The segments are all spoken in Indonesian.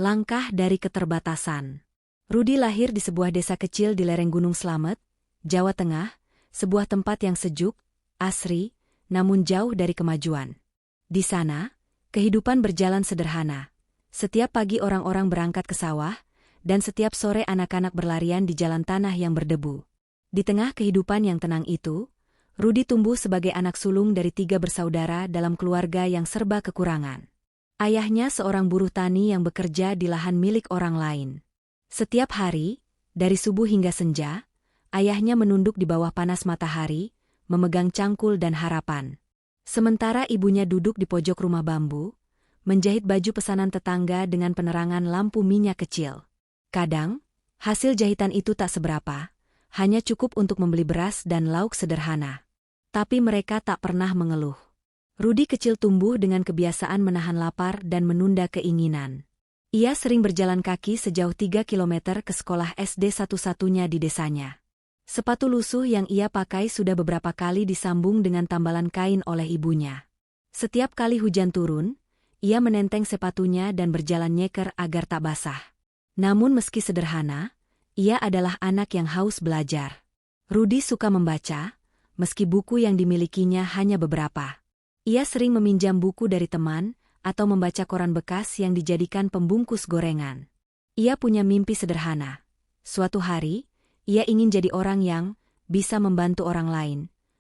Langkah dari keterbatasan. Rudi lahir di sebuah desa kecil di lereng Gunung Slamet, Jawa Tengah, sebuah tempat yang sejuk, asri, namun jauh dari kemajuan. Di sana, kehidupan berjalan sederhana. Setiap pagi orang-orang berangkat ke sawah, dan setiap sore anak-anak berlarian di jalan tanah yang berdebu. Di tengah kehidupan yang tenang itu, Rudi tumbuh sebagai anak sulung dari 3 bersaudara dalam keluarga yang serba kekurangan. Ayahnya seorang buruh tani yang bekerja di lahan milik orang lain. Setiap hari, dari subuh hingga senja, ayahnya menunduk di bawah panas matahari, memegang cangkul dan harapan. Sementara ibunya duduk di pojok rumah bambu, menjahit baju pesanan tetangga dengan penerangan lampu minyak kecil. Kadang, hasil jahitan itu tak seberapa, hanya cukup untuk membeli beras dan lauk sederhana. Tapi mereka tak pernah mengeluh. Rudi kecil tumbuh dengan kebiasaan menahan lapar dan menunda keinginan. Ia sering berjalan kaki sejauh 3 kilometer ke sekolah SD satu-satunya di desanya. Sepatu lusuh yang ia pakai sudah beberapa kali disambung dengan tambalan kain oleh ibunya. Setiap kali hujan turun, ia menenteng sepatunya dan berjalan nyeker agar tak basah. Namun meski sederhana, ia adalah anak yang haus belajar. Rudi suka membaca, meski buku yang dimilikinya hanya beberapa. Ia sering meminjam buku dari teman, atau membaca koran bekas yang dijadikan pembungkus gorengan. Ia punya mimpi sederhana. Suatu hari, ia ingin jadi orang yang bisa membantu orang lain,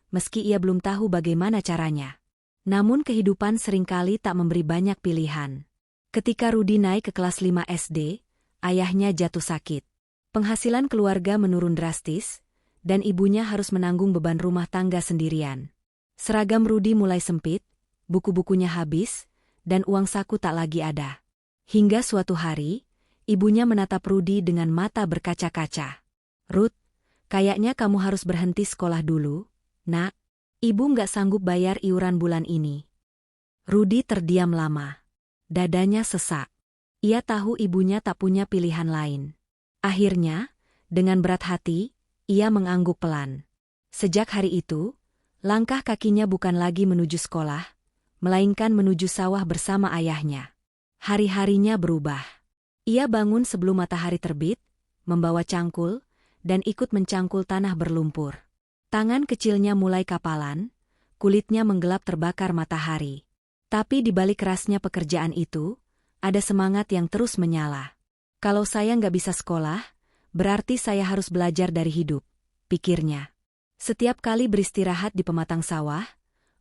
meski ia belum tahu bagaimana caranya. Namun kehidupan seringkali tak memberi banyak pilihan. Ketika Rudi naik ke kelas 5 SD, ayahnya jatuh sakit. Penghasilan keluarga menurun drastis, dan ibunya harus menanggung beban rumah tangga sendirian. Seragam Rudi mulai sempit, buku-bukunya habis, dan uang saku tak lagi ada. Hingga suatu hari, ibunya menatap Rudi dengan mata berkaca-kaca. "Rud, kayaknya kamu harus berhenti sekolah dulu, Nak. Ibu nggak sanggup bayar iuran bulan ini." Rudi terdiam lama. Dadanya sesak. Ia tahu ibunya tak punya pilihan lain. Akhirnya, dengan berat hati, ia mengangguk pelan. Sejak hari itu, langkah kakinya bukan lagi menuju sekolah, melainkan menuju sawah bersama ayahnya. Hari-harinya berubah. Ia bangun sebelum matahari terbit, membawa cangkul, dan ikut mencangkul tanah berlumpur. Tangan kecilnya mulai kapalan, kulitnya menggelap terbakar matahari. Tapi di balik kerasnya pekerjaan itu, ada semangat yang terus menyala. "Kalau saya nggak bisa sekolah, berarti saya harus belajar dari hidup," pikirnya. Setiap kali beristirahat di pematang sawah,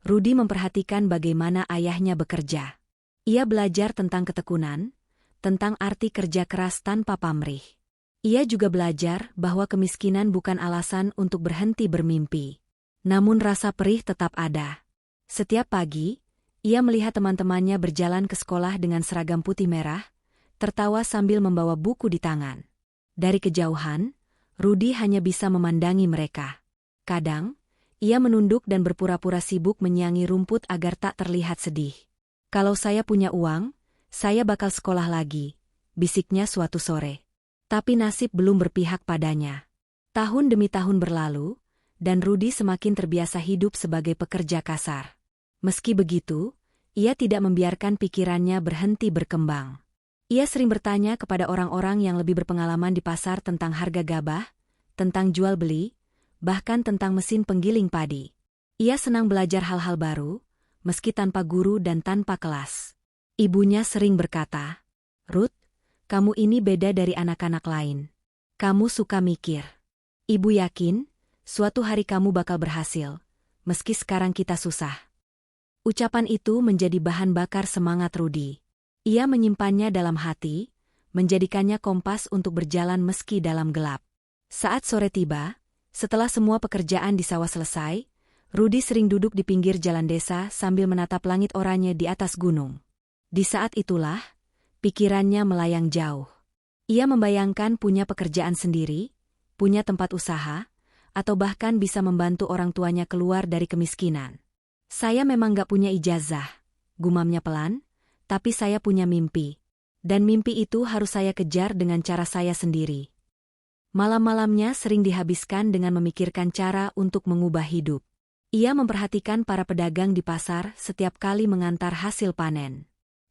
Rudi memperhatikan bagaimana ayahnya bekerja. Ia belajar tentang ketekunan, tentang arti kerja keras tanpa pamrih. Ia juga belajar bahwa kemiskinan bukan alasan untuk berhenti bermimpi. Namun rasa perih tetap ada. Setiap pagi, ia melihat teman-temannya berjalan ke sekolah dengan seragam putih merah, tertawa sambil membawa buku di tangan. Dari kejauhan, Rudi hanya bisa memandangi mereka. Kadang, ia menunduk dan berpura-pura sibuk menyiangi rumput agar tak terlihat sedih. "Kalau saya punya uang, saya bakal sekolah lagi," bisiknya suatu sore. Tapi nasib belum berpihak padanya. Tahun demi tahun berlalu, dan Rudi semakin terbiasa hidup sebagai pekerja kasar. Meski begitu, ia tidak membiarkan pikirannya berhenti berkembang. Ia sering bertanya kepada orang-orang yang lebih berpengalaman di pasar tentang harga gabah, tentang jual beli, bahkan tentang mesin penggiling padi. Ia senang belajar hal-hal baru, meski tanpa guru dan tanpa kelas. Ibunya sering berkata, "Ruth, kamu ini beda dari anak-anak lain. Kamu suka mikir. Ibu yakin, suatu hari kamu bakal berhasil, meski sekarang kita susah." Ucapan itu menjadi bahan bakar semangat Rudi. Ia menyimpannya dalam hati, menjadikannya kompas untuk berjalan meski dalam gelap. Saat sore tiba, setelah semua pekerjaan di sawah selesai, Rudi sering duduk di pinggir jalan desa sambil menatap langit oranye di atas gunung. Di saat itulah, pikirannya melayang jauh. Ia membayangkan punya pekerjaan sendiri, punya tempat usaha, atau bahkan bisa membantu orang tuanya keluar dari kemiskinan. "Saya memang gak punya ijazah," gumamnya pelan, "tapi saya punya mimpi. Dan mimpi itu harus saya kejar dengan cara saya sendiri." Malam-malamnya sering dihabiskan dengan memikirkan cara untuk mengubah hidup. Ia memperhatikan para pedagang di pasar setiap kali mengantar hasil panen.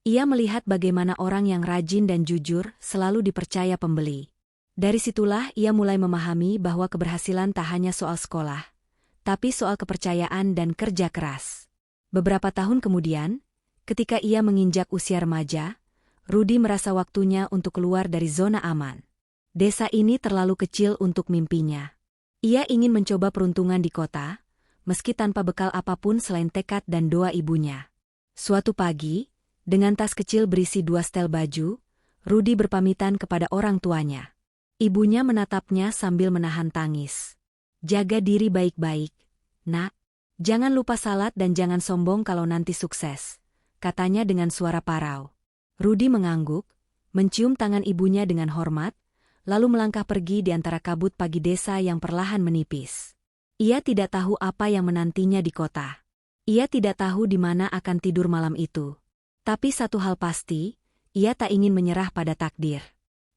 Ia melihat bagaimana orang yang rajin dan jujur selalu dipercaya pembeli. Dari situlah ia mulai memahami bahwa keberhasilan tak hanya soal sekolah, tapi soal kepercayaan dan kerja keras. Beberapa tahun kemudian, ketika ia menginjak usia remaja, Rudy merasa waktunya untuk keluar dari zona aman. Desa ini terlalu kecil untuk mimpinya. Ia ingin mencoba peruntungan di kota, meski tanpa bekal apapun selain tekad dan doa ibunya. Suatu pagi, dengan tas kecil berisi 2 setel baju, Rudy berpamitan kepada orang tuanya. Ibunya menatapnya sambil menahan tangis. "Jaga diri baik-baik, nak. Jangan lupa salat dan jangan sombong kalau nanti sukses," katanya dengan suara parau. Rudy mengangguk, mencium tangan ibunya dengan hormat, lalu melangkah pergi di antara kabut pagi desa yang perlahan menipis. Ia tidak tahu apa yang menantinya di kota. Ia tidak tahu di mana akan tidur malam itu. Tapi satu hal pasti, ia tak ingin menyerah pada takdir.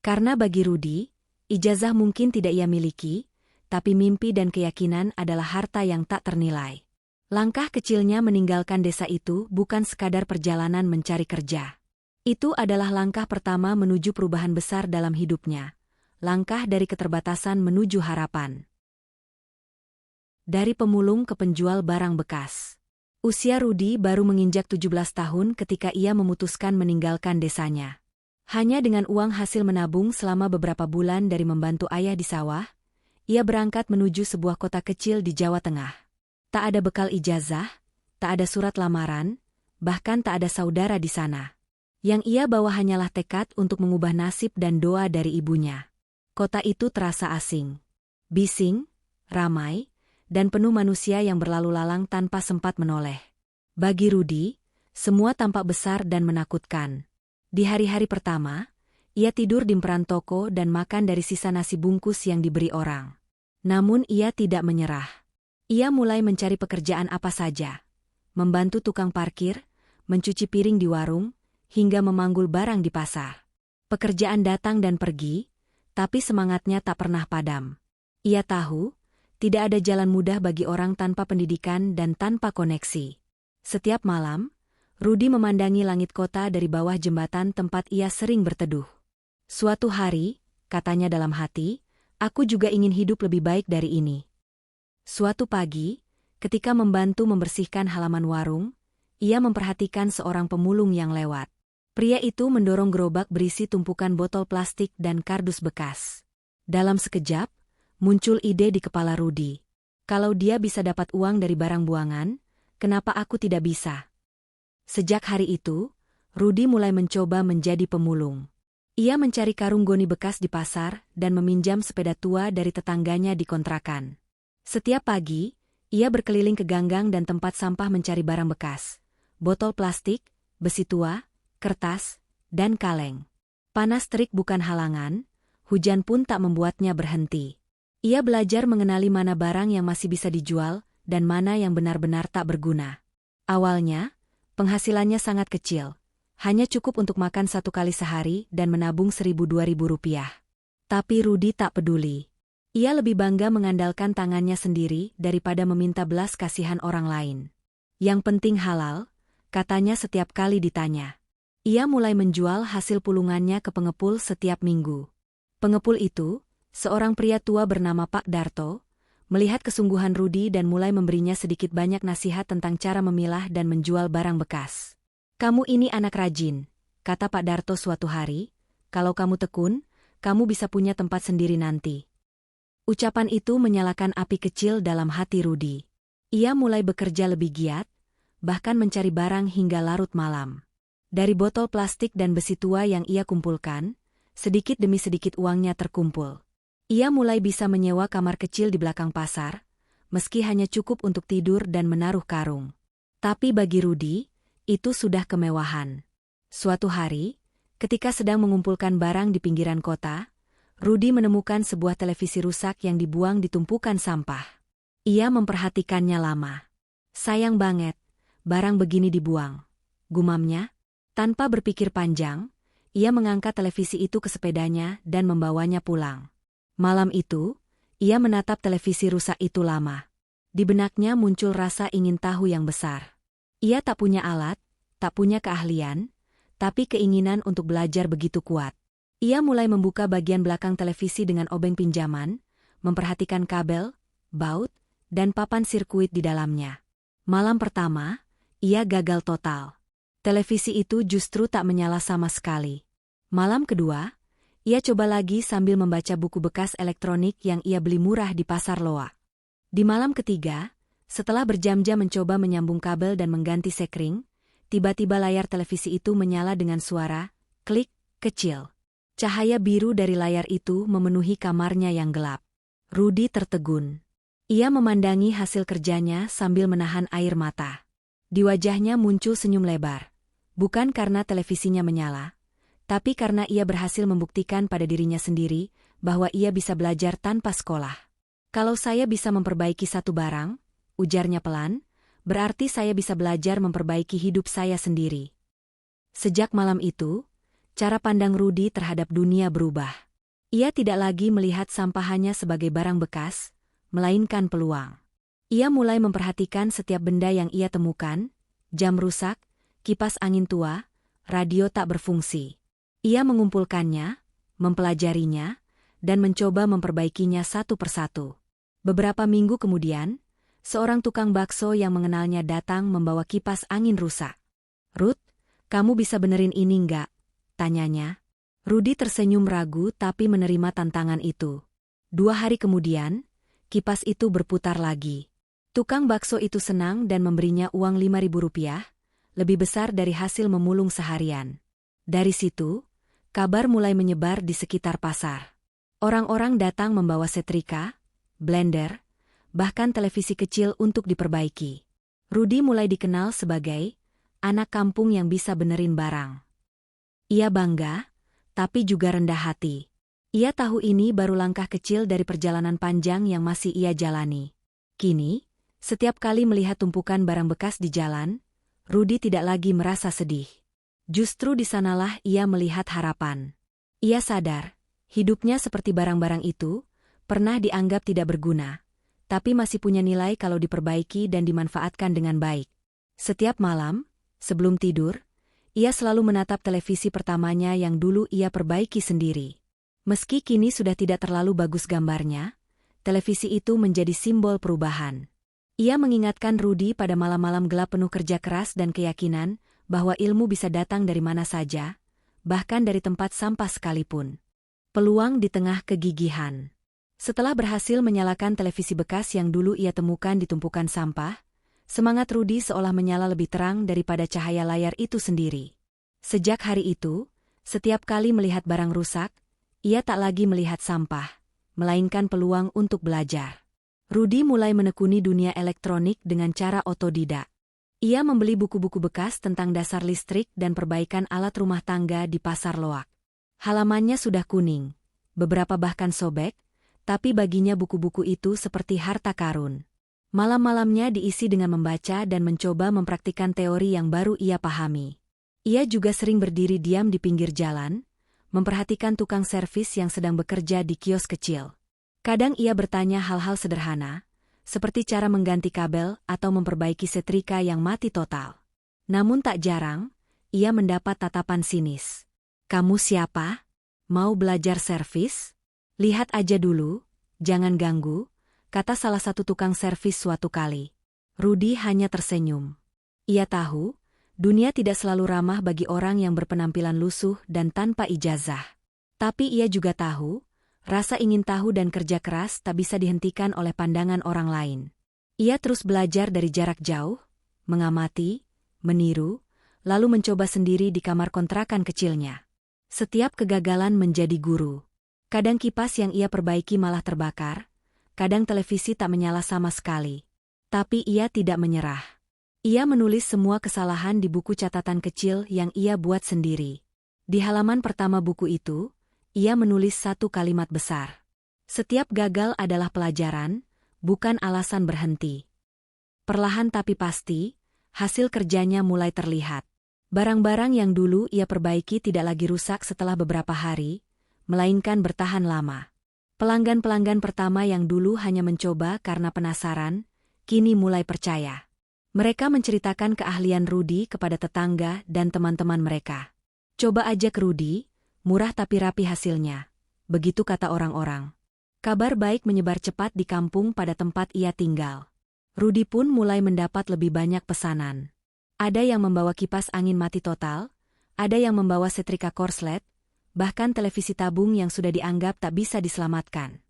Karena bagi Rudy, ijazah mungkin tidak ia miliki, tapi mimpi dan keyakinan adalah harta yang tak ternilai. Langkah kecilnya meninggalkan desa itu bukan sekadar perjalanan mencari kerja. Itu adalah langkah pertama menuju perubahan besar dalam hidupnya. Langkah dari keterbatasan menuju harapan. Dari pemulung ke penjual barang bekas. Usia Rudy baru menginjak 17 tahun ketika ia memutuskan meninggalkan desanya. Hanya dengan uang hasil menabung selama beberapa bulan dari membantu ayah di sawah, ia berangkat menuju sebuah kota kecil di Jawa Tengah. Tak ada bekal ijazah, tak ada surat lamaran, bahkan tak ada saudara di sana. Yang ia bawa hanyalah tekad untuk mengubah nasib dan doa dari ibunya. Kota itu terasa asing, bising, ramai, dan penuh manusia yang berlalu lalang tanpa sempat menoleh. Bagi Rudy, semua tampak besar dan menakutkan. Di hari-hari pertama, ia tidur di emperan toko dan makan dari sisa nasi bungkus yang diberi orang. Namun ia tidak menyerah. Ia mulai mencari pekerjaan apa saja. Membantu tukang parkir, mencuci piring di warung, hingga memanggul barang di pasar. Pekerjaan datang dan pergi, tapi semangatnya tak pernah padam. Ia tahu, tidak ada jalan mudah bagi orang tanpa pendidikan dan tanpa koneksi. Setiap malam, Rudy memandangi langit kota dari bawah jembatan tempat ia sering berteduh. "Suatu hari," katanya dalam hati, "aku juga ingin hidup lebih baik dari ini." Suatu pagi, ketika membantu membersihkan halaman warung, ia memperhatikan seorang pemulung yang lewat. Pria itu mendorong gerobak berisi tumpukan botol plastik dan kardus bekas. Dalam sekejap, muncul ide di kepala Rudy. Kalau dia bisa dapat uang dari barang buangan, kenapa aku tidak bisa? Sejak hari itu, Rudy mulai mencoba menjadi pemulung. Ia mencari karung goni bekas di pasar dan meminjam sepeda tua dari tetangganya di kontrakan. Setiap pagi, ia berkeliling ke ganggang dan tempat sampah mencari barang bekas. Botol plastik, besi tua, kertas, dan kaleng. Panas terik bukan halangan, hujan pun tak membuatnya berhenti. Ia belajar mengenali mana barang yang masih bisa dijual dan mana yang benar-benar tak berguna. Awalnya, penghasilannya sangat kecil, hanya cukup untuk makan 1 kali sehari dan menabung 1.000–2.000 rupiah. Tapi Rudy tak peduli. Ia lebih bangga mengandalkan tangannya sendiri daripada meminta belas kasihan orang lain. Yang penting halal, katanya setiap kali ditanya. Ia mulai menjual hasil pulungannya ke pengepul setiap minggu. Pengepul itu, seorang pria tua bernama Pak Darto, melihat kesungguhan Rudy dan mulai memberinya sedikit banyak nasihat tentang cara memilah dan menjual barang bekas. "Kamu ini anak rajin," kata Pak Darto suatu hari, "kalau kamu tekun, kamu bisa punya tempat sendiri nanti." Ucapan itu menyalakan api kecil dalam hati Rudy. Ia mulai bekerja lebih giat, bahkan mencari barang hingga larut malam. Dari botol plastik dan besi tua yang ia kumpulkan, sedikit demi sedikit uangnya terkumpul. Ia mulai bisa menyewa kamar kecil di belakang pasar, meski hanya cukup untuk tidur dan menaruh karung. Tapi bagi Rudy, itu sudah kemewahan. Suatu hari, ketika sedang mengumpulkan barang di pinggiran kota, Rudy menemukan sebuah televisi rusak yang dibuang di tumpukan sampah. Ia memperhatikannya lama. "Sayang banget, barang begini dibuang," gumamnya. Tanpa berpikir panjang, ia mengangkat televisi itu ke sepedanya dan membawanya pulang. Malam itu, ia menatap televisi rusak itu lama. Di benaknya muncul rasa ingin tahu yang besar. Ia tak punya alat, tak punya keahlian, tapi keinginan untuk belajar begitu kuat. Ia mulai membuka bagian belakang televisi dengan obeng pinjaman, memperhatikan kabel, baut, dan papan sirkuit di dalamnya. Malam pertama, ia gagal total. Televisi itu justru tak menyala sama sekali. Malam kedua, ia coba lagi sambil membaca buku bekas elektronik yang ia beli murah di pasar loak. Di malam ketiga, setelah berjam-jam mencoba menyambung kabel dan mengganti sekring, tiba-tiba layar televisi itu menyala dengan suara klik kecil. Cahaya biru dari layar itu memenuhi kamarnya yang gelap. Rudy tertegun. Ia memandangi hasil kerjanya sambil menahan air mata. Di wajahnya muncul senyum lebar. Bukan karena televisinya menyala, tapi karena ia berhasil membuktikan pada dirinya sendiri bahwa ia bisa belajar tanpa sekolah. Kalau saya bisa memperbaiki satu barang, ujarnya pelan, berarti saya bisa belajar memperbaiki hidup saya sendiri. Sejak malam itu, cara pandang Rudy terhadap dunia berubah. Ia tidak lagi melihat sampah hanya sebagai barang bekas, melainkan peluang. Ia mulai memperhatikan setiap benda yang ia temukan, jam rusak, kipas angin tua, radio tak berfungsi. Ia mengumpulkannya, mempelajarinya, dan mencoba memperbaikinya satu persatu. Beberapa minggu kemudian, seorang tukang bakso yang mengenalnya datang membawa kipas angin rusak. "Ruth, kamu bisa benerin ini enggak?" tanyanya. Rudy tersenyum ragu tapi menerima tantangan itu. 2 hari kemudian, kipas itu berputar lagi. Tukang bakso itu senang dan memberinya uang Rp5.000, lebih besar dari hasil memulung seharian. Dari situ, kabar mulai menyebar di sekitar pasar. Orang-orang datang membawa setrika, blender, bahkan televisi kecil untuk diperbaiki. Rudy mulai dikenal sebagai anak kampung yang bisa benerin barang. Ia bangga, tapi juga rendah hati. Ia tahu ini baru langkah kecil dari perjalanan panjang yang masih ia jalani. Kini, setiap kali melihat tumpukan barang bekas di jalan, Rudy tidak lagi merasa sedih. Justru di sanalah ia melihat harapan. Ia sadar, hidupnya seperti barang-barang itu, pernah dianggap tidak berguna, tapi masih punya nilai kalau diperbaiki dan dimanfaatkan dengan baik. Setiap malam, sebelum tidur, ia selalu menatap televisi pertamanya yang dulu ia perbaiki sendiri. Meski kini sudah tidak terlalu bagus gambarnya, televisi itu menjadi simbol perubahan. Ia mengingatkan Rudy pada malam-malam gelap penuh kerja keras dan keyakinan bahwa ilmu bisa datang dari mana saja, bahkan dari tempat sampah sekalipun. Peluang di tengah kegigihan. Setelah berhasil menyalakan televisi bekas yang dulu ia temukan di tumpukan sampah, semangat Rudy seolah menyala lebih terang daripada cahaya layar itu sendiri. Sejak hari itu, setiap kali melihat barang rusak, ia tak lagi melihat sampah, melainkan peluang untuk belajar. Rudy mulai menekuni dunia elektronik dengan cara otodidak. Ia membeli buku-buku bekas tentang dasar listrik dan perbaikan alat rumah tangga di pasar loak. Halamannya sudah kuning, beberapa bahkan sobek, tapi baginya buku-buku itu seperti harta karun. Malam-malamnya diisi dengan membaca dan mencoba mempraktikkan teori yang baru ia pahami. Ia juga sering berdiri diam di pinggir jalan, memperhatikan tukang servis yang sedang bekerja di kios kecil. Kadang ia bertanya hal-hal sederhana, seperti cara mengganti kabel atau memperbaiki setrika yang mati total. Namun tak jarang, ia mendapat tatapan sinis. "Kamu siapa? Mau belajar servis? Lihat aja dulu, jangan ganggu," kata salah satu tukang servis suatu kali. Rudy hanya tersenyum. Ia tahu, dunia tidak selalu ramah bagi orang yang berpenampilan lusuh dan tanpa ijazah. Tapi ia juga tahu, rasa ingin tahu dan kerja keras tak bisa dihentikan oleh pandangan orang lain. Ia terus belajar dari jarak jauh, mengamati, meniru, lalu mencoba sendiri di kamar kontrakan kecilnya. Setiap kegagalan menjadi guru. Kadang kipas yang ia perbaiki malah terbakar, kadang televisi tak menyala sama sekali. Tapi ia tidak menyerah. Ia menulis semua kesalahan di buku catatan kecil yang ia buat sendiri. Di halaman pertama buku itu, ia menulis satu kalimat besar. "Setiap gagal adalah pelajaran, bukan alasan berhenti." Perlahan tapi pasti, hasil kerjanya mulai terlihat. Barang-barang yang dulu ia perbaiki tidak lagi rusak setelah beberapa hari, melainkan bertahan lama. Pelanggan-pelanggan pertama yang dulu hanya mencoba karena penasaran, kini mulai percaya. Mereka menceritakan keahlian Rudy kepada tetangga dan teman-teman mereka. Coba aja ke Rudi, murah tapi rapi hasilnya. Begitu kata orang-orang. Kabar baik menyebar cepat di kampung pada tempat ia tinggal. Rudi pun mulai mendapat lebih banyak pesanan. Ada yang membawa kipas angin mati total, ada yang membawa setrika korslet, bahkan televisi tabung yang sudah dianggap tak bisa diselamatkan.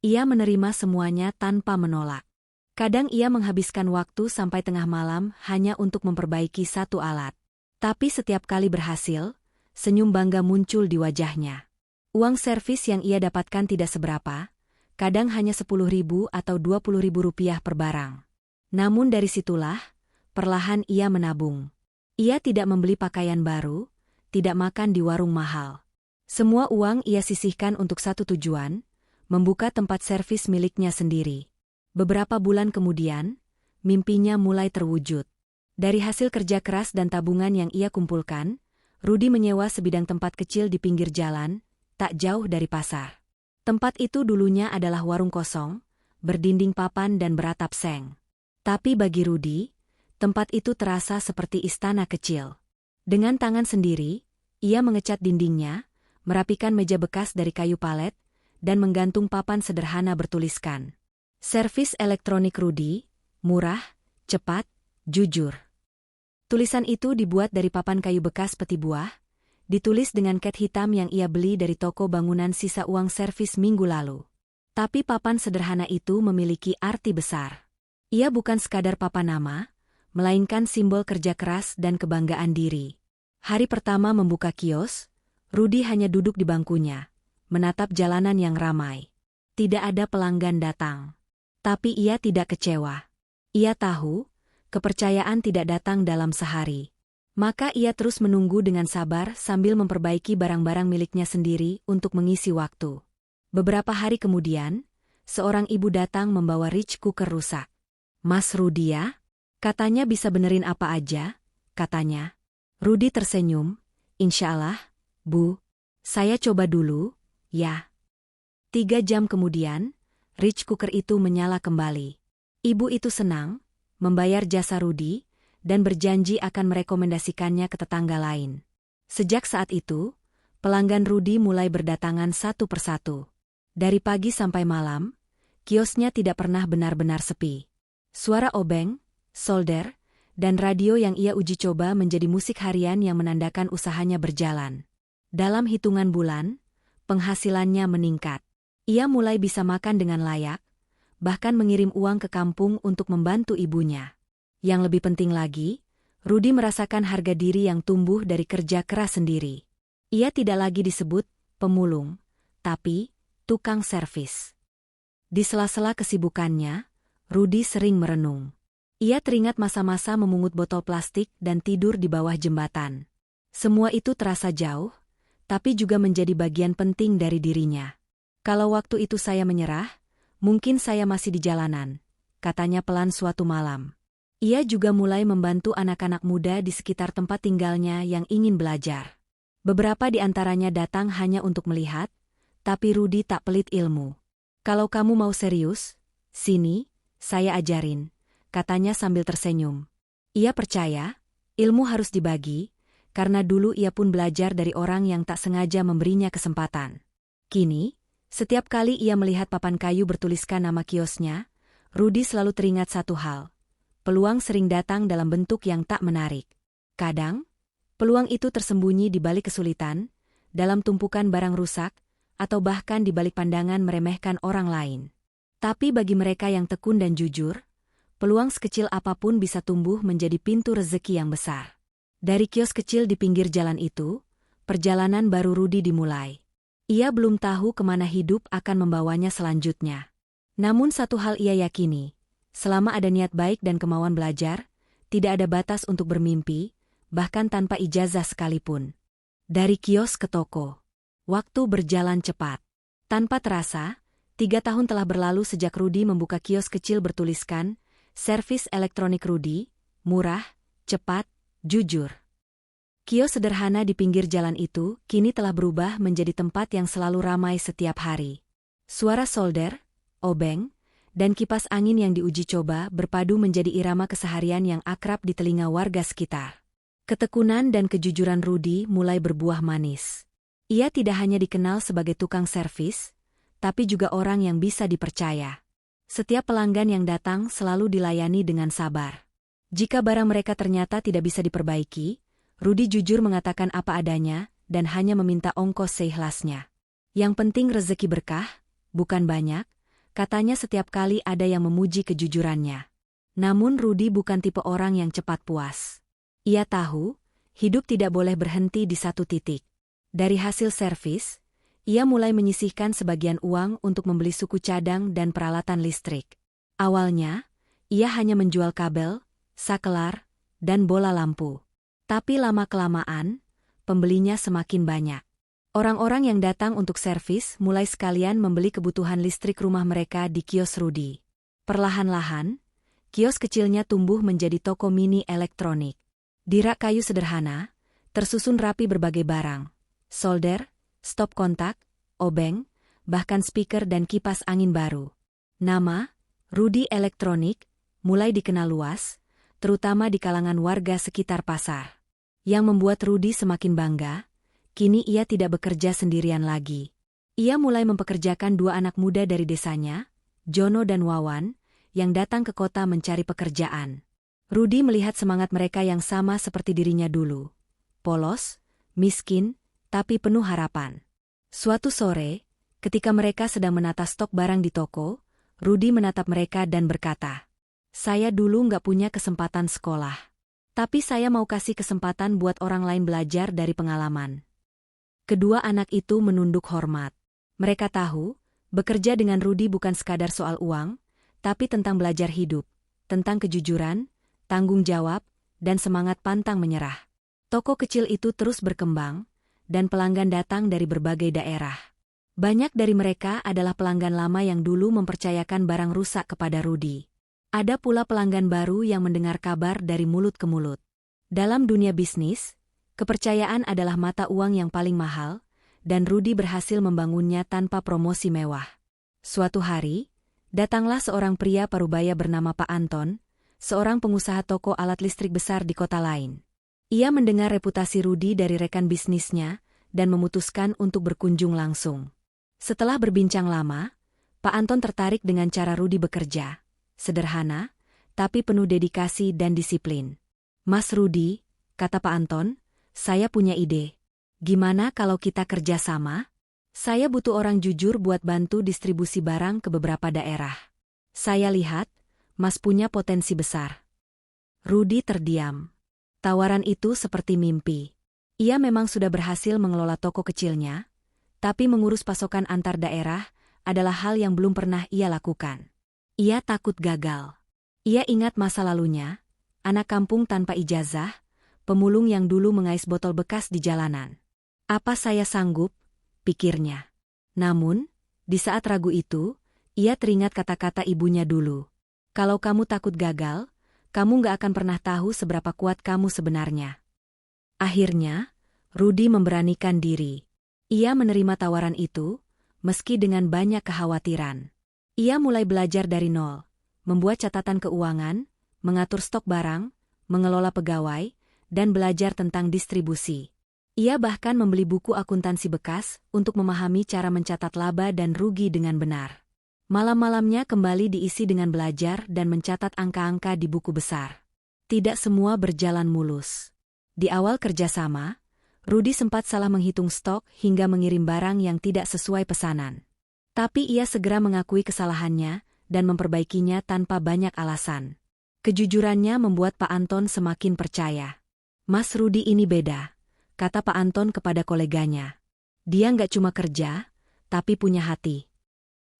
Ia menerima semuanya tanpa menolak. Kadang ia menghabiskan waktu sampai tengah malam hanya untuk memperbaiki satu alat. Tapi setiap kali berhasil, senyum bangga muncul di wajahnya. Uang servis yang ia dapatkan tidak seberapa, kadang hanya 10.000 atau 20.000 rupiah per barang. Namun dari situlah, perlahan ia menabung. Ia tidak membeli pakaian baru, tidak makan di warung mahal. Semua uang ia sisihkan untuk satu tujuan, membuka tempat servis miliknya sendiri. Beberapa bulan kemudian, mimpinya mulai terwujud. Dari hasil kerja keras dan tabungan yang ia kumpulkan, Rudi menyewa sebidang tempat kecil di pinggir jalan, tak jauh dari pasar. Tempat itu dulunya adalah warung kosong, berdinding papan dan beratap seng. Tapi bagi Rudi, tempat itu terasa seperti istana kecil. Dengan tangan sendiri, ia mengecat dindingnya, merapikan meja bekas dari kayu palet, dan menggantung papan sederhana bertuliskan. Servis elektronik Rudi, murah, cepat, jujur. Tulisan itu dibuat dari papan kayu bekas peti buah, ditulis dengan cat hitam yang ia beli dari toko bangunan sisa uang servis minggu lalu. Tapi papan sederhana itu memiliki arti besar. Ia bukan sekadar papan nama, melainkan simbol kerja keras dan kebanggaan diri. Hari pertama membuka kios, Rudi hanya duduk di bangkunya, menatap jalanan yang ramai. Tidak ada pelanggan datang. Tapi ia tidak kecewa. Ia tahu, kepercayaan tidak datang dalam sehari. Maka ia terus menunggu dengan sabar sambil memperbaiki barang-barang miliknya sendiri untuk mengisi waktu. Beberapa hari kemudian, seorang ibu datang membawa rich cooker rusak. "Mas Rudi ya?" Katanya bisa benerin apa aja, katanya. Rudi tersenyum, "Insya Allah, Bu. Saya coba dulu, ya." 3 jam kemudian, rich cooker itu menyala kembali. Ibu itu senang, membayar jasa Rudi, dan berjanji akan merekomendasikannya ke tetangga lain. Sejak saat itu, pelanggan Rudi mulai berdatangan satu persatu. Dari pagi sampai malam, kiosnya tidak pernah benar-benar sepi. Suara obeng, solder, dan radio yang ia uji coba menjadi musik harian yang menandakan usahanya berjalan. Dalam hitungan bulan, penghasilannya meningkat. Ia mulai bisa makan dengan layak, bahkan mengirim uang ke kampung untuk membantu ibunya. Yang lebih penting lagi, Rudi merasakan harga diri yang tumbuh dari kerja keras sendiri. Ia tidak lagi disebut pemulung, tapi tukang servis. Di sela-sela kesibukannya, Rudi sering merenung. Ia teringat masa-masa memungut botol plastik dan tidur di bawah jembatan. Semua itu terasa jauh, tapi juga menjadi bagian penting dari dirinya. "Kalau waktu itu saya menyerah, mungkin saya masih di jalanan," katanya pelan suatu malam. Ia juga mulai membantu anak-anak muda di sekitar tempat tinggalnya yang ingin belajar. Beberapa di antaranya datang hanya untuk melihat, tapi Rudi tak pelit ilmu. "Kalau kamu mau serius, sini, saya ajarin," katanya sambil tersenyum. Ia percaya, ilmu harus dibagi, karena dulu ia pun belajar dari orang yang tak sengaja memberinya kesempatan. Kini, setiap kali ia melihat papan kayu bertuliskan nama kiosnya, Rudi selalu teringat satu hal. Peluang sering datang dalam bentuk yang tak menarik. Kadang, peluang itu tersembunyi di balik kesulitan, dalam tumpukan barang rusak, atau bahkan di balik pandangan meremehkan orang lain. Tapi bagi mereka yang tekun dan jujur, peluang sekecil apapun bisa tumbuh menjadi pintu rezeki yang besar. Dari kios kecil di pinggir jalan itu, perjalanan baru Rudi dimulai. Ia belum tahu kemana hidup akan membawanya selanjutnya. Namun satu hal ia yakini, selama ada niat baik dan kemauan belajar, tidak ada batas untuk bermimpi, bahkan tanpa ijazah sekalipun. Dari kios ke toko, waktu berjalan cepat. Tanpa terasa, 3 tahun telah berlalu sejak Rudi membuka kios kecil bertuliskan, "Servis elektronik Rudi, murah, cepat, jujur." Kios sederhana di pinggir jalan itu kini telah berubah menjadi tempat yang selalu ramai setiap hari. Suara solder, obeng, dan kipas angin yang diuji coba berpadu menjadi irama keseharian yang akrab di telinga warga sekitar. Ketekunan dan kejujuran Rudy mulai berbuah manis. Ia tidak hanya dikenal sebagai tukang servis, tapi juga orang yang bisa dipercaya. Setiap pelanggan yang datang selalu dilayani dengan sabar. Jika barang mereka ternyata tidak bisa diperbaiki, Rudy jujur mengatakan apa adanya dan hanya meminta ongkos seikhlasnya. Yang penting rezeki berkah, bukan banyak, katanya setiap kali ada yang memuji kejujurannya. Namun Rudy bukan tipe orang yang cepat puas. Ia tahu, hidup tidak boleh berhenti di satu titik. Dari hasil servis, ia mulai menyisihkan sebagian uang untuk membeli suku cadang dan peralatan listrik. Awalnya, ia hanya menjual kabel, sakelar, dan bola lampu. Tapi lama-kelamaan, pembelinya semakin banyak. Orang-orang yang datang untuk servis mulai sekalian membeli kebutuhan listrik rumah mereka di kios Rudy. Perlahan-lahan, kios kecilnya tumbuh menjadi toko mini elektronik. Di rak kayu sederhana, tersusun rapi berbagai barang. Solder, stop kontak, obeng, bahkan speaker dan kipas angin baru. Nama, Rudy Elektronik, mulai dikenal luas, terutama di kalangan warga sekitar pasar. Yang membuat Rudy semakin bangga, kini ia tidak bekerja sendirian lagi. Ia mulai mempekerjakan dua anak muda dari desanya, Jono dan Wawan, yang datang ke kota mencari pekerjaan. Rudy melihat semangat mereka yang sama seperti dirinya dulu. Polos, miskin, tapi penuh harapan. Suatu sore, ketika mereka sedang menata stok barang di toko, Rudy menatap mereka dan berkata, "Saya dulu nggak punya kesempatan sekolah. Tapi saya mau kasih kesempatan buat orang lain belajar dari pengalaman." Kedua anak itu menunduk hormat. Mereka tahu, bekerja dengan Rudy bukan sekadar soal uang, tapi tentang belajar hidup, tentang kejujuran, tanggung jawab, dan semangat pantang menyerah. Toko kecil itu terus berkembang, dan pelanggan datang dari berbagai daerah. Banyak dari mereka adalah pelanggan lama yang dulu mempercayakan barang rusak kepada Rudy. Ada pula pelanggan baru yang mendengar kabar dari mulut ke mulut. Dalam dunia bisnis, kepercayaan adalah mata uang yang paling mahal, dan Rudy berhasil membangunnya tanpa promosi mewah. Suatu hari, datanglah seorang pria parubaya bernama Pak Anton, seorang pengusaha toko alat listrik besar di kota lain. Ia mendengar reputasi Rudy dari rekan bisnisnya dan memutuskan untuk berkunjung langsung. Setelah berbincang lama, Pak Anton tertarik dengan cara Rudy bekerja. Sederhana, tapi penuh dedikasi dan disiplin. "Mas Rudy," kata Pak Anton, "saya punya ide. Gimana kalau kita kerja sama? Saya butuh orang jujur buat bantu distribusi barang ke beberapa daerah. Saya lihat, Mas punya potensi besar." Rudy terdiam. Tawaran itu seperti mimpi. Ia memang sudah berhasil mengelola toko kecilnya, tapi mengurus pasokan antar daerah adalah hal yang belum pernah ia lakukan. Ia takut gagal. Ia ingat masa lalunya, anak kampung tanpa ijazah, pemulung yang dulu mengais botol bekas di jalanan. "Apa saya sanggup?" pikirnya. Namun, di saat ragu itu, ia teringat kata-kata ibunya dulu. "Kalau kamu takut gagal, kamu nggak akan pernah tahu seberapa kuat kamu sebenarnya." Akhirnya, Rudy memberanikan diri. Ia menerima tawaran itu, meski dengan banyak kekhawatiran. Ia mulai belajar dari nol, membuat catatan keuangan, mengatur stok barang, mengelola pegawai, dan belajar tentang distribusi. Ia bahkan membeli buku akuntansi bekas untuk memahami cara mencatat laba dan rugi dengan benar. Malam-malamnya kembali diisi dengan belajar dan mencatat angka-angka di buku besar. Tidak semua berjalan mulus. Di awal kerjasama, Rudy sempat salah menghitung stok hingga mengirim barang yang tidak sesuai pesanan. Tapi ia segera mengakui kesalahannya dan memperbaikinya tanpa banyak alasan. Kejujurannya membuat Pak Anton semakin percaya. "Mas Rudy ini beda," kata Pak Anton kepada koleganya. "Dia nggak cuma kerja, tapi punya hati."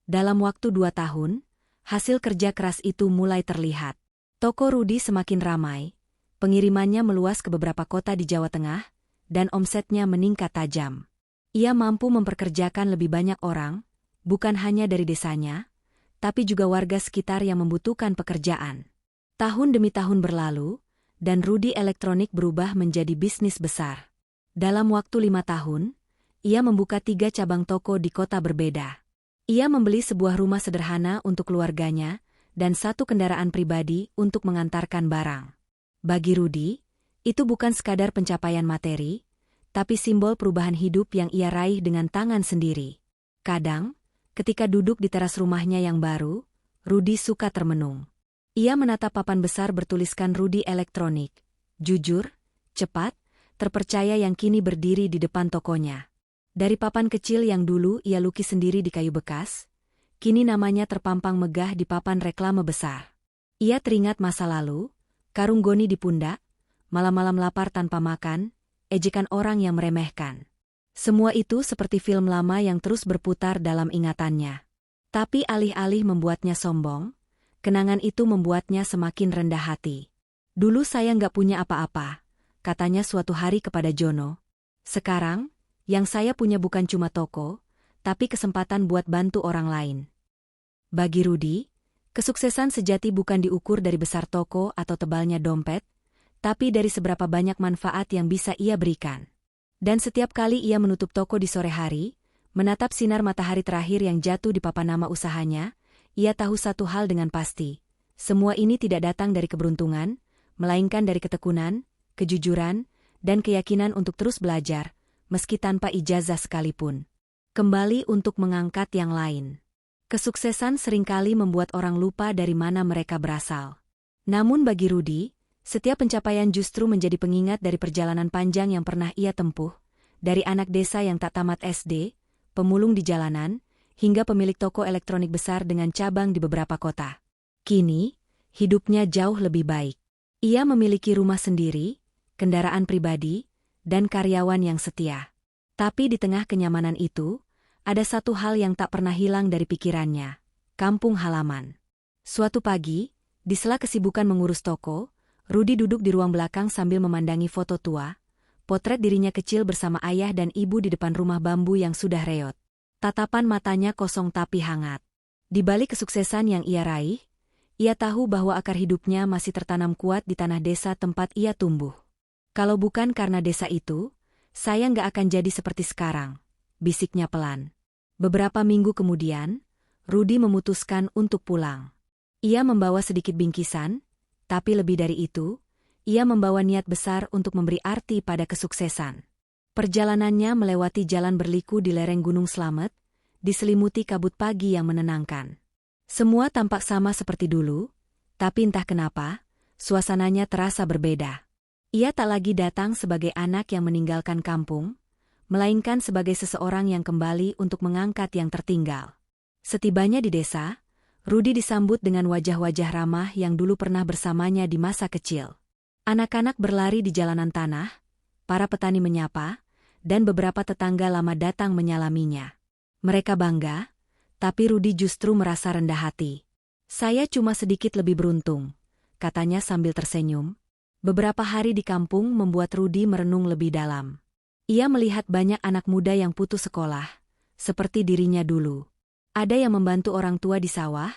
Dalam waktu 2 tahun, hasil kerja keras itu mulai terlihat. Toko Rudy semakin ramai, pengirimannya meluas ke beberapa kota di Jawa Tengah, dan omsetnya meningkat tajam. Ia mampu memperkerjakan lebih banyak orang, bukan hanya dari desanya, tapi juga warga sekitar yang membutuhkan pekerjaan. Tahun demi tahun berlalu, dan Rudy Elektronik berubah menjadi bisnis besar. Dalam waktu 5 tahun, ia membuka 3 cabang toko di kota berbeda. Ia membeli sebuah rumah sederhana untuk keluarganya, dan 1 kendaraan pribadi untuk mengantarkan barang. Bagi Rudy, Itu bukan sekadar pencapaian materi, tapi simbol perubahan hidup yang ia raih dengan tangan sendiri. Kadang, ketika duduk di teras rumahnya yang baru, Rudy suka termenung. Ia menatap papan besar bertuliskan Rudy Elektronik. Jujur, cepat, terpercaya yang kini berdiri di depan tokonya. Dari papan kecil yang dulu ia lukis sendiri di kayu bekas, kini namanya terpampang megah di papan reklame besar. Ia teringat masa lalu, karung goni di pundak, malam-malam lapar tanpa makan, ejekan orang yang meremehkan. Semua itu seperti film lama yang terus berputar dalam ingatannya. Tapi alih-alih membuatnya sombong, kenangan itu membuatnya semakin rendah hati. Dulu saya nggak punya apa-apa, katanya suatu hari kepada Jono. Sekarang, yang saya punya bukan cuma toko, tapi kesempatan buat bantu orang lain. Bagi Rudy, kesuksesan sejati bukan diukur dari besar toko atau tebalnya dompet, tapi dari seberapa banyak manfaat yang bisa ia berikan. Dan setiap kali ia menutup toko di sore hari, menatap sinar matahari terakhir yang jatuh di papan nama usahanya, ia tahu satu hal dengan pasti. Semua ini tidak datang dari keberuntungan, melainkan dari ketekunan, kejujuran, dan keyakinan untuk terus belajar, meski tanpa ijazah sekalipun. Kembali untuk mengangkat yang lain. Kesuksesan seringkali membuat orang lupa dari mana mereka berasal. Namun bagi Rudy, setiap pencapaian justru menjadi pengingat dari perjalanan panjang yang pernah ia tempuh, dari anak desa yang tak tamat SD, pemulung di jalanan, hingga pemilik toko elektronik besar dengan cabang di beberapa kota. Kini, hidupnya jauh lebih baik. Ia memiliki rumah sendiri, kendaraan pribadi, dan karyawan yang setia. Tapi di tengah kenyamanan itu, ada satu hal yang tak pernah hilang dari pikirannya, kampung halaman. Suatu pagi, di sela kesibukan mengurus toko, Rudy duduk di ruang belakang sambil memandangi foto tua, potret dirinya kecil bersama ayah dan ibu di depan rumah bambu yang sudah reot. Tatapan matanya kosong tapi hangat. Di balik kesuksesan yang ia raih, ia tahu bahwa akar hidupnya masih tertanam kuat di tanah desa tempat ia tumbuh. Kalau bukan karena desa itu, saya nggak akan jadi seperti sekarang, bisiknya pelan. Beberapa minggu kemudian, Rudy memutuskan untuk pulang. Ia membawa sedikit bingkisan, tapi lebih dari itu, ia membawa niat besar untuk memberi arti pada kesuksesan. Perjalanannya melewati jalan berliku di lereng Gunung Slamet, diselimuti kabut pagi yang menenangkan. Semua tampak sama seperti dulu, tapi entah kenapa, suasananya terasa berbeda. Ia tak lagi datang sebagai anak yang meninggalkan kampung, melainkan sebagai seseorang yang kembali untuk mengangkat yang tertinggal. Setibanya di desa, Rudy disambut dengan wajah-wajah ramah yang dulu pernah bersamanya di masa kecil. Anak-anak berlari di jalanan tanah, para petani menyapa, dan beberapa tetangga lama datang menyalaminya. Mereka bangga, tapi Rudy justru merasa rendah hati. Saya cuma sedikit lebih beruntung, katanya sambil tersenyum. Beberapa hari di kampung membuat Rudy merenung lebih dalam. Ia melihat banyak anak muda yang putus sekolah, seperti dirinya dulu. Ada yang membantu orang tua di sawah,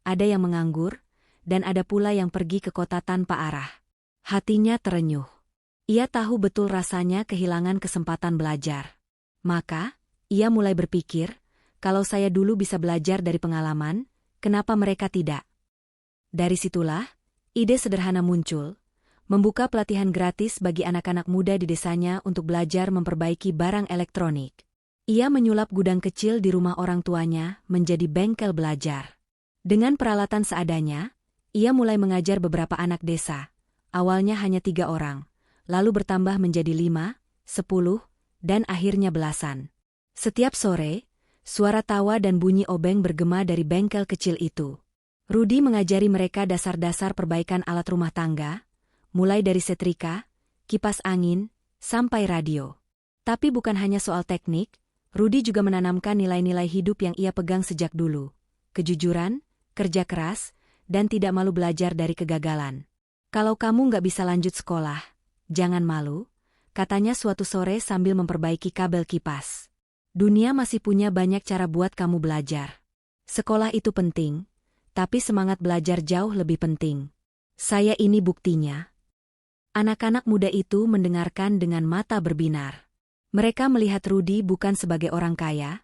ada yang menganggur, dan ada pula yang pergi ke kota tanpa arah. Hatinya terenyuh. Ia tahu betul rasanya kehilangan kesempatan belajar. Maka, ia mulai berpikir, kalau saya dulu bisa belajar dari pengalaman, kenapa mereka tidak? Dari situlah, ide sederhana muncul, membuka pelatihan gratis bagi anak-anak muda di desanya untuk belajar memperbaiki barang elektronik. Ia menyulap gudang kecil di rumah orang tuanya menjadi bengkel belajar. Dengan peralatan seadanya, ia mulai mengajar beberapa anak desa. Awalnya hanya 3 orang. Lalu bertambah menjadi 5, 10, dan akhirnya belasan. Setiap sore, suara tawa dan bunyi obeng bergema dari bengkel kecil itu. Rudy mengajari mereka dasar-dasar perbaikan alat rumah tangga, mulai dari setrika, kipas angin, sampai radio. Tapi bukan hanya soal teknik, Rudy juga menanamkan nilai-nilai hidup yang ia pegang sejak dulu. Kejujuran, kerja keras, dan tidak malu belajar dari kegagalan. Kalau kamu nggak bisa lanjut sekolah, jangan malu, katanya suatu sore sambil memperbaiki kabel kipas. Dunia masih punya banyak cara buat kamu belajar. Sekolah itu penting, tapi semangat belajar jauh lebih penting. Saya ini buktinya. Anak-anak muda itu mendengarkan dengan mata berbinar. Mereka melihat Rudy bukan sebagai orang kaya,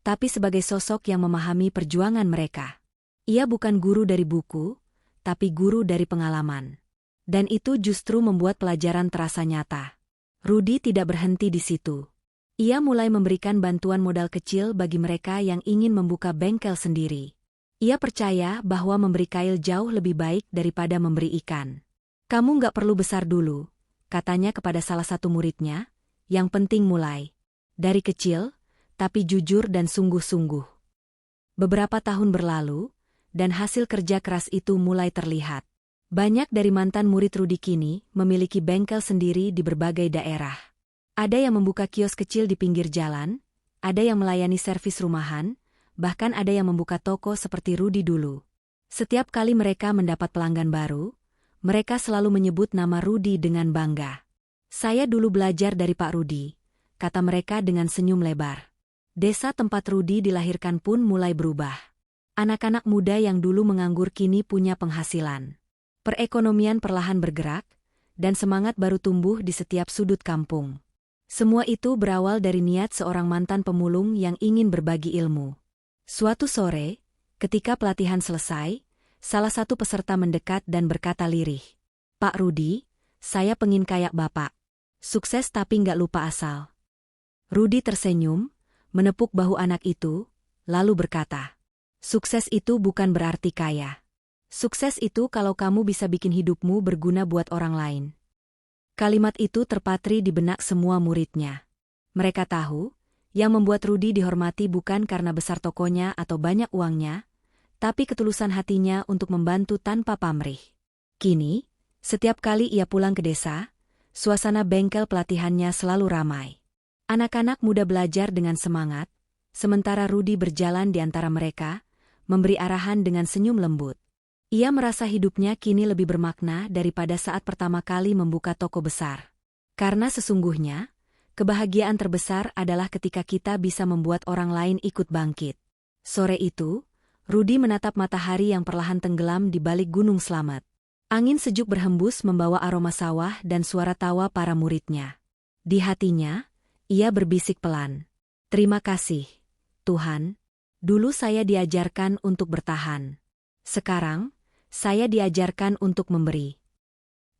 tapi sebagai sosok yang memahami perjuangan mereka. Ia bukan guru dari buku, tapi guru dari pengalaman. Dan itu justru membuat pelajaran terasa nyata. Rudy tidak berhenti di situ. Ia mulai memberikan bantuan modal kecil bagi mereka yang ingin membuka bengkel sendiri. Ia percaya bahwa memberi kail jauh lebih baik daripada memberi ikan. "Kamu nggak perlu besar dulu," katanya kepada salah satu muridnya, "yang penting mulai. Dari kecil, tapi jujur dan sungguh-sungguh." Beberapa tahun berlalu, dan hasil kerja keras itu mulai terlihat. Banyak dari mantan murid Rudy kini memiliki bengkel sendiri di berbagai daerah. Ada yang membuka kios kecil di pinggir jalan, ada yang melayani servis rumahan, bahkan ada yang membuka toko seperti Rudy dulu. Setiap kali mereka mendapat pelanggan baru, mereka selalu menyebut nama Rudy dengan bangga. "Saya dulu belajar dari Pak Rudy," kata mereka dengan senyum lebar. Desa tempat Rudy dilahirkan pun mulai berubah. Anak-anak muda yang dulu menganggur kini punya penghasilan. Perekonomian perlahan bergerak, dan semangat baru tumbuh di setiap sudut kampung. Semua itu berawal dari niat seorang mantan pemulung yang ingin berbagi ilmu. Suatu sore, ketika pelatihan selesai, salah satu peserta mendekat dan berkata lirih, "Pak Rudy, saya pengin kayak Bapak. Sukses tapi nggak lupa asal." Rudy tersenyum, menepuk bahu anak itu, lalu berkata, "Sukses itu bukan berarti kaya. Sukses itu kalau kamu bisa bikin hidupmu berguna buat orang lain." Kalimat itu terpatri di benak semua muridnya. Mereka tahu, yang membuat Rudy dihormati bukan karena besar tokonya atau banyak uangnya, tapi ketulusan hatinya untuk membantu tanpa pamrih. Kini, setiap kali ia pulang ke desa, suasana bengkel pelatihannya selalu ramai. Anak-anak muda belajar dengan semangat, sementara Rudy berjalan di antara mereka, memberi arahan dengan senyum lembut. Ia merasa hidupnya kini lebih bermakna daripada saat pertama kali membuka toko besar. Karena sesungguhnya, kebahagiaan terbesar adalah ketika kita bisa membuat orang lain ikut bangkit. Sore itu, Rudy menatap matahari yang perlahan tenggelam di balik Gunung Slamet. Angin sejuk berhembus membawa aroma sawah dan suara tawa para muridnya. Di hatinya, ia berbisik pelan, "Terima kasih, Tuhan. Dulu saya diajarkan untuk bertahan. Sekarang, saya diajarkan untuk memberi."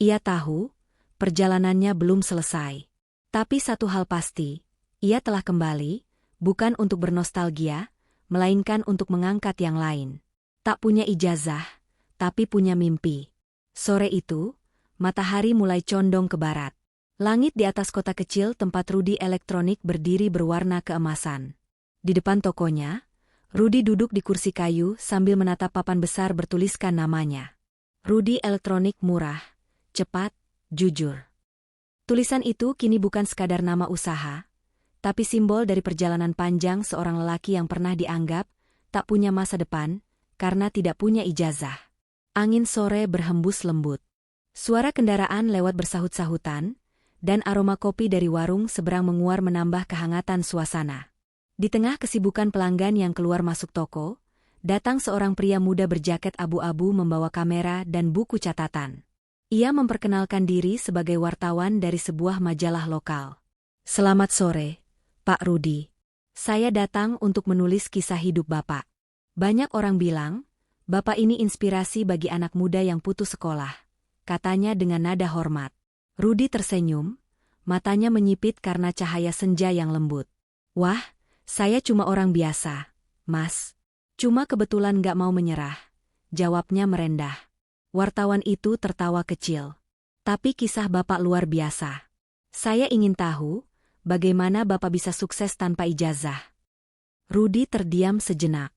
Ia tahu, perjalanannya belum selesai. Tapi satu hal pasti, ia telah kembali, bukan untuk bernostalgia, melainkan untuk mengangkat yang lain. Tak punya ijazah, tapi punya mimpi. Sore itu, matahari mulai condong ke barat. Langit di atas kota kecil tempat Rudy Elektronik berdiri berwarna keemasan. Di depan tokonya, Rudy duduk di kursi kayu sambil menatap papan besar bertuliskan namanya. Rudy Elektronik murah, cepat, jujur. Tulisan itu kini bukan sekadar nama usaha, tapi simbol dari perjalanan panjang seorang lelaki yang pernah dianggap tak punya masa depan karena tidak punya ijazah. Angin sore berhembus lembut. Suara kendaraan lewat bersahut-sahutan, dan aroma kopi dari warung seberang menguar menambah kehangatan suasana. Di tengah kesibukan pelanggan yang keluar masuk toko, datang seorang pria muda berjaket abu-abu membawa kamera dan buku catatan. Ia memperkenalkan diri sebagai wartawan dari sebuah majalah lokal. "Selamat sore, Pak Rudy. Saya datang untuk menulis kisah hidup Bapak. Banyak orang bilang, Bapak ini inspirasi bagi anak muda yang putus sekolah," katanya dengan nada hormat. Rudy tersenyum, matanya menyipit karena cahaya senja yang lembut. "Wah, saya cuma orang biasa, Mas. Cuma kebetulan gak mau menyerah," jawabnya merendah. Wartawan itu tertawa kecil. "Tapi kisah Bapak luar biasa. Saya ingin tahu, bagaimana Bapak bisa sukses tanpa ijazah?" Rudy terdiam sejenak.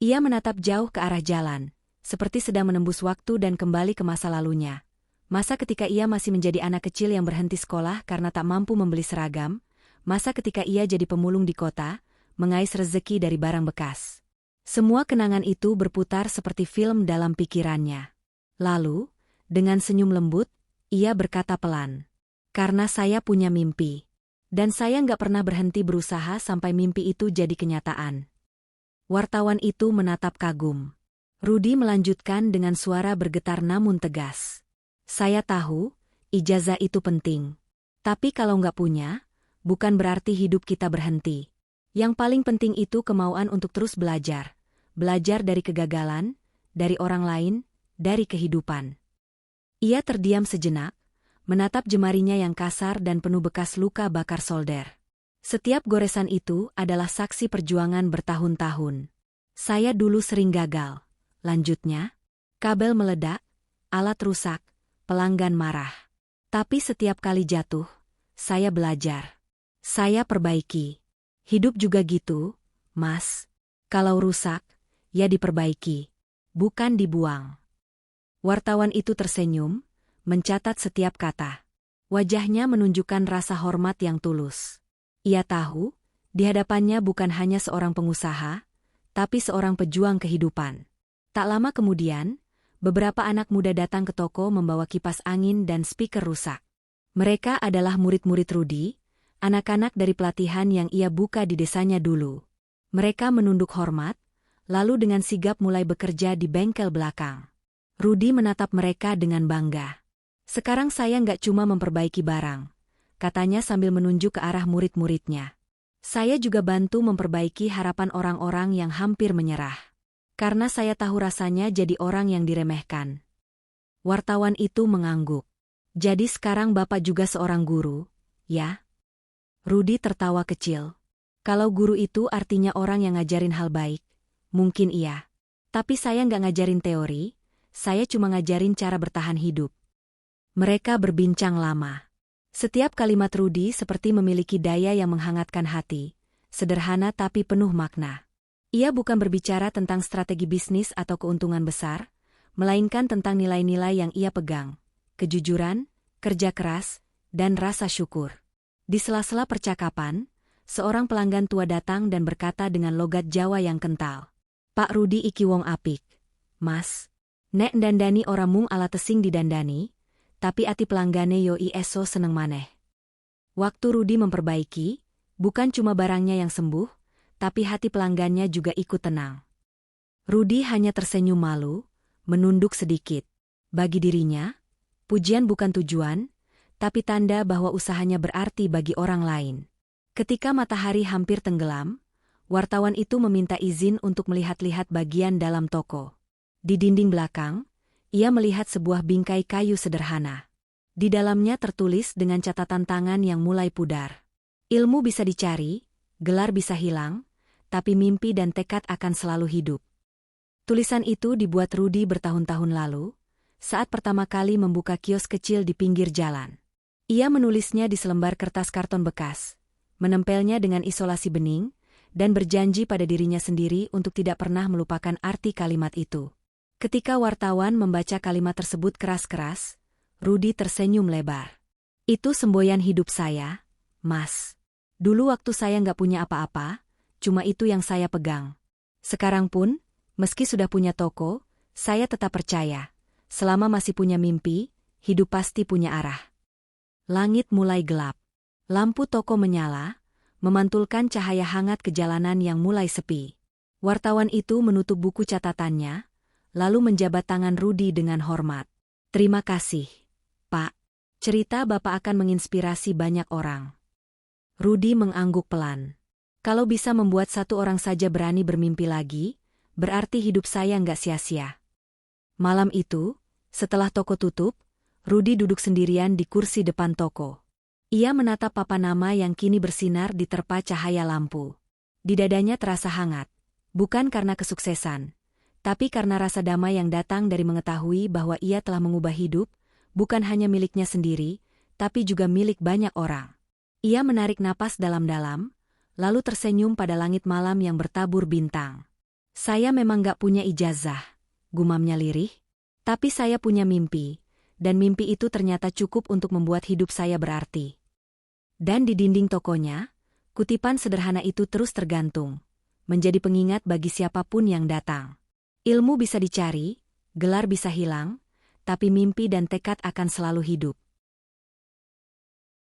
Ia menatap jauh ke arah jalan, seperti sedang menembus waktu dan kembali ke masa lalunya. Masa ketika ia masih menjadi anak kecil yang berhenti sekolah karena tak mampu membeli seragam, masa ketika ia jadi pemulung di kota, mengais rezeki dari barang bekas. Semua kenangan itu berputar seperti film dalam pikirannya. Lalu, dengan senyum lembut, ia berkata pelan, "Karena saya punya mimpi. Dan saya nggak pernah berhenti berusaha sampai mimpi itu jadi kenyataan." Wartawan itu menatap kagum. Rudy melanjutkan dengan suara bergetar namun tegas. "Saya tahu, ijazah itu penting. Tapi kalau nggak punya, bukan berarti hidup kita berhenti. Yang paling penting itu kemauan untuk terus belajar. Belajar dari kegagalan, dari orang lain, dari kehidupan." Ia terdiam sejenak, menatap jemarinya yang kasar dan penuh bekas luka bakar solder. Setiap goresan itu adalah saksi perjuangan bertahun-tahun. Saya dulu sering gagal. Lanjutnya, kabel meledak, alat rusak, pelanggan marah. Tapi setiap kali jatuh, saya belajar. Saya perbaiki. Hidup juga gitu, Mas. Kalau rusak, ya diperbaiki. Bukan dibuang. Wartawan itu tersenyum, mencatat setiap kata. Wajahnya menunjukkan rasa hormat yang tulus. Ia tahu, di hadapannya bukan hanya seorang pengusaha, tapi seorang pejuang kehidupan. Tak lama kemudian, beberapa anak muda datang ke toko membawa kipas angin dan speaker rusak. Mereka adalah murid-murid Rudi, anak-anak dari pelatihan yang ia buka di desanya dulu. Mereka menunduk hormat, lalu dengan sigap mulai bekerja di bengkel belakang. Rudi menatap mereka dengan bangga. Sekarang saya nggak cuma memperbaiki barang, katanya sambil menunjuk ke arah murid-muridnya. Saya juga bantu memperbaiki harapan orang-orang yang hampir menyerah. Karena saya tahu rasanya jadi orang yang diremehkan. Wartawan itu mengangguk. Jadi sekarang Bapak juga seorang guru, ya? Rudi tertawa kecil. Kalau guru itu artinya orang yang ngajarin hal baik, mungkin iya. Tapi saya nggak ngajarin teori, saya cuma ngajarin cara bertahan hidup. Mereka berbincang lama. Setiap kalimat Rudi seperti memiliki daya yang menghangatkan hati, sederhana tapi penuh makna. Ia bukan berbicara tentang strategi bisnis atau keuntungan besar, melainkan tentang nilai-nilai yang ia pegang, kejujuran, kerja keras, dan rasa syukur. Di sela-sela percakapan, seorang pelanggan tua datang dan berkata dengan logat Jawa yang kental. Pak Rudi iki wong apik. Mas, nek dandani ora mung ala tesing didandani, tapi ati pelanggane yo eso seneng maneh. Waktu Rudi memperbaiki, bukan cuma barangnya yang sembuh, tapi hati pelanggannya juga ikut tenang. Rudi hanya tersenyum malu, menunduk sedikit. Bagi dirinya, pujian bukan tujuan, tapi tanda bahwa usahanya berarti bagi orang lain. Ketika matahari hampir tenggelam, wartawan itu meminta izin untuk melihat-lihat bagian dalam toko. Di dinding belakang, ia melihat sebuah bingkai kayu sederhana. Di dalamnya tertulis dengan catatan tangan yang mulai pudar. Ilmu bisa dicari, gelar bisa hilang, tapi mimpi dan tekad akan selalu hidup. Tulisan itu dibuat Rudi bertahun-tahun lalu, saat pertama kali membuka kios kecil di pinggir jalan. Ia menulisnya di selembar kertas karton bekas, menempelnya dengan isolasi bening, dan berjanji pada dirinya sendiri untuk tidak pernah melupakan arti kalimat itu. Ketika wartawan membaca kalimat tersebut keras-keras, Rudi tersenyum lebar. Itu semboyan hidup saya, Mas. Dulu waktu saya nggak punya apa-apa, cuma itu yang saya pegang. Sekarang pun, meski sudah punya toko, saya tetap percaya. Selama masih punya mimpi, hidup pasti punya arah. Langit mulai gelap. Lampu toko menyala, memantulkan cahaya hangat ke jalanan yang mulai sepi. Wartawan itu menutup buku catatannya, lalu menjabat tangan Rudi dengan hormat. Terima kasih, Pak. Cerita Bapak akan menginspirasi banyak orang. Rudi mengangguk pelan. Kalau bisa membuat satu orang saja berani bermimpi lagi, berarti hidup saya nggak sia-sia. Malam itu, setelah toko tutup, Rudi duduk sendirian di kursi depan toko. Ia menatap papan nama yang kini bersinar di terpa cahaya lampu. Di dadanya terasa hangat, bukan karena kesuksesan, tapi karena rasa damai yang datang dari mengetahui bahwa ia telah mengubah hidup, bukan hanya miliknya sendiri, tapi juga milik banyak orang. Ia menarik napas dalam-dalam, lalu tersenyum pada langit malam yang bertabur bintang. Saya memang gak punya ijazah, gumamnya lirih, tapi saya punya mimpi, dan mimpi itu ternyata cukup untuk membuat hidup saya berarti. Dan di dinding tokonya, kutipan sederhana itu terus tergantung, menjadi pengingat bagi siapapun yang datang. Ilmu bisa dicari, gelar bisa hilang, tapi mimpi dan tekad akan selalu hidup.